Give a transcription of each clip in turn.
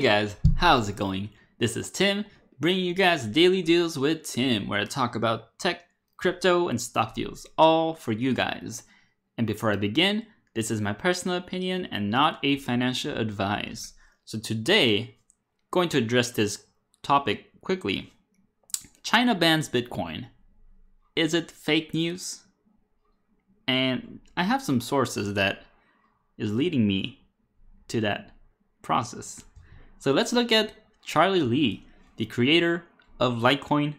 guys, how's it going? This is Tim, bringing you guys Daily Deals with Tim, where I talk about tech, crypto, and stock deals, all for you guys. And before I begin, this is my personal opinion and not a financial advice. So today, going to address this topic quickly. China bans Bitcoin. Is it fake news? And I have some sources that is leading me to that process. So let's look at Charlie Lee, the creator of Litecoin,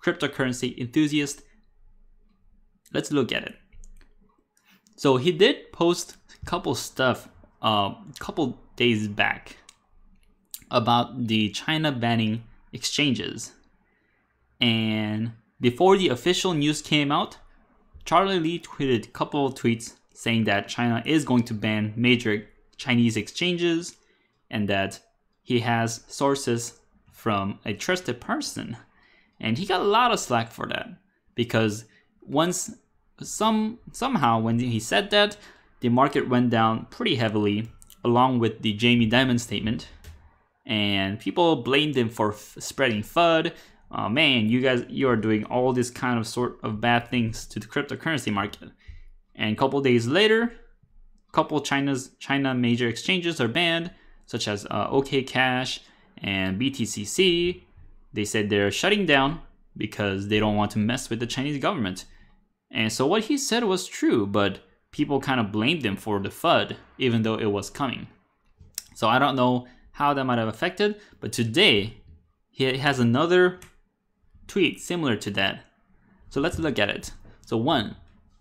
cryptocurrency enthusiast. Let's look at it. So he did post a couple stuff a couple days back about the China banning exchanges. And before the official news came out, Charlie Lee tweeted a couple of tweets saying that China is going to ban major Chinese exchanges and that he has sources from a trusted person. And he got a lot of slack for that because somehow when he said that, the market went down pretty heavily along with the Jamie Dimon statement, and people blamed him for spreading FUD. Man, you are doing all this kind of sort of bad things to the cryptocurrency market. And a couple days later, China major exchanges are banned, such as OK Cash and BTCC. They said they're shutting down because they don't want to mess with the Chinese government. And so what he said was true, but people kind of blamed him for the FUD, even though it was coming. So I don't know how that might have affected, but today he has another tweet similar to that. So let's look at it. So 1,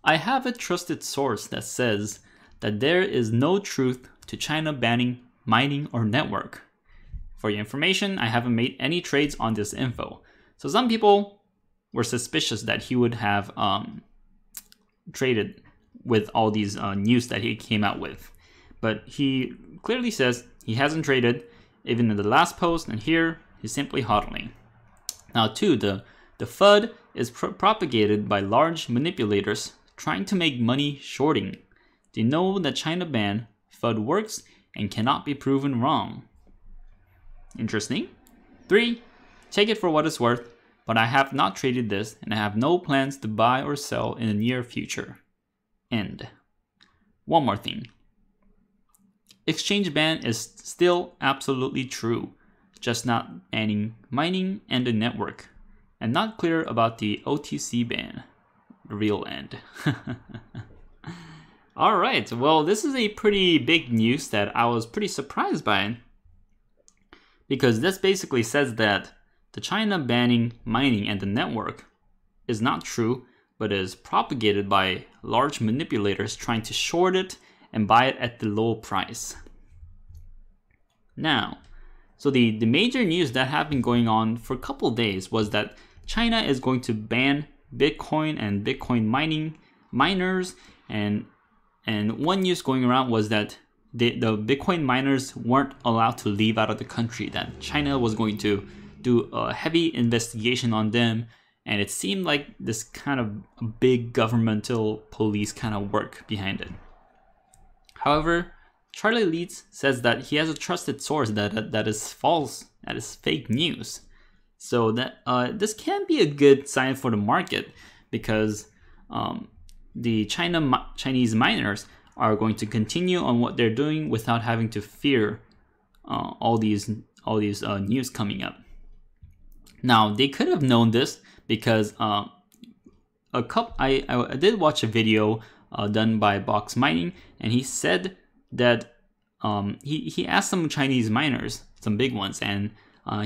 I have a trusted source that says that there is no truth to China banning mining or network. For your information, I haven't made any trades on this info. So some people were suspicious that he would have traded with all these news that he came out with. But he clearly says he hasn't traded, even in the last post, and here he's simply hodling. Now 2, the FUD is propagated by large manipulators trying to make money shorting. They know that China ban FUD works and cannot be proven wrong. Interesting. 3, take it for what it's worth, but I have not traded this and I have no plans to buy or sell in the near future. End. One more thing. Exchange ban is still absolutely true, just not banning mining and the network, and not clear about the OTC ban. The real end. Alright, well, this is a pretty big news that I was pretty surprised by, because this basically says that the China banning mining and the network is not true, but is propagated by large manipulators trying to short it and buy it at the low price. Now, so the major news that have been going on for a couple days was that China is going to ban Bitcoin and Bitcoin miners, and one news going around was that the Bitcoin miners weren't allowed to leave out of the country, that China was going to do a heavy investigation on them, and it seemed like this kind of big governmental police kind of work behind it. However, Charlie Lee says that he has a trusted source that is false, that is fake news. So that this can be a good sign for the market, because the Chinese miners are going to continue on what they're doing without having to fear all these news coming up. Now they could have known this because I did watch a video done by Box Mining, and he said that he asked some Chinese miners, some big ones, and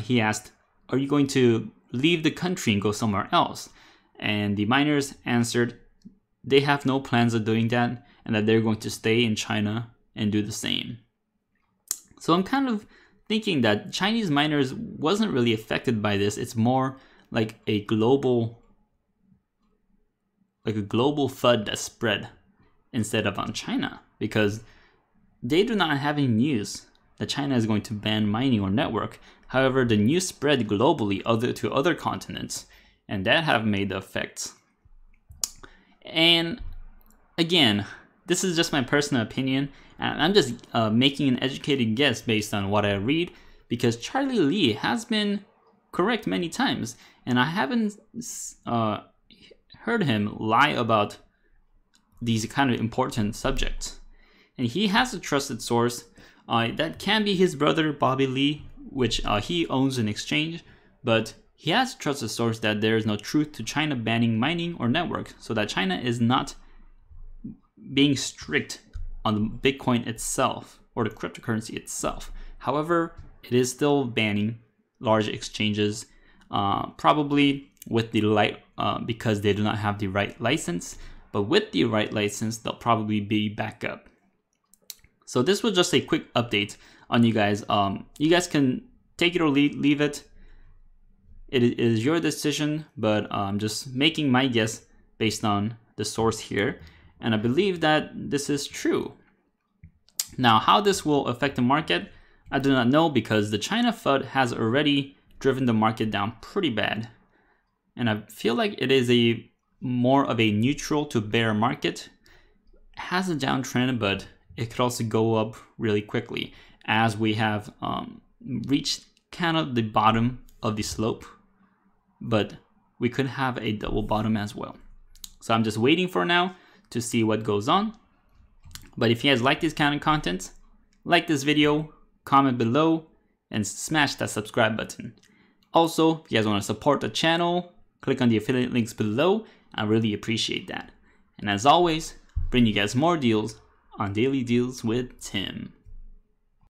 he asked, "Are you going to leave the country and go somewhere else?" And the miners answered they have no plans of doing that, and that they're going to stay in China and do the same. So I'm kind of thinking that Chinese miners wasn't really affected by this. It's more like a global FUD that spread instead of on China, because they do not have any news that China is going to ban mining or network. However, the news spread globally to other continents, and that have made the effects. And again, this is just my personal opinion, and I'm just making an educated guess based on what I read, because Charlie Lee has been correct many times, and I haven't heard him lie about these kind of important subjects. And he has a trusted source that can be his brother Bobby Lee, which he owns an exchange, but he has a trusted source that there is no truth to China banning mining or network, so that China is not being strict on the Bitcoin itself or the cryptocurrency itself. However, it is still banning large exchanges, probably with the because they do not have the right license, but with the right license, they'll probably be back up. So this was just a quick update on you guys. You guys can take it or leave it. It is your decision, but I'm just making my guess based on the source here. And I believe that this is true. Now, how this will affect the market, I do not know, because the China FUD has already driven the market down pretty bad. And I feel like it is more of a neutral to bear market. It has a downtrend, but it could also go up really quickly as we have reached kind of the bottom of the slope, but we could have a double bottom as well. So I'm just waiting for now to see what goes on. But if you guys like this kind of content, like this video, comment below, and smash that subscribe button. Also, if you guys want to support the channel, click on the affiliate links below. I really appreciate that. And as always, bring you guys more deals on Daily Deals with Tim.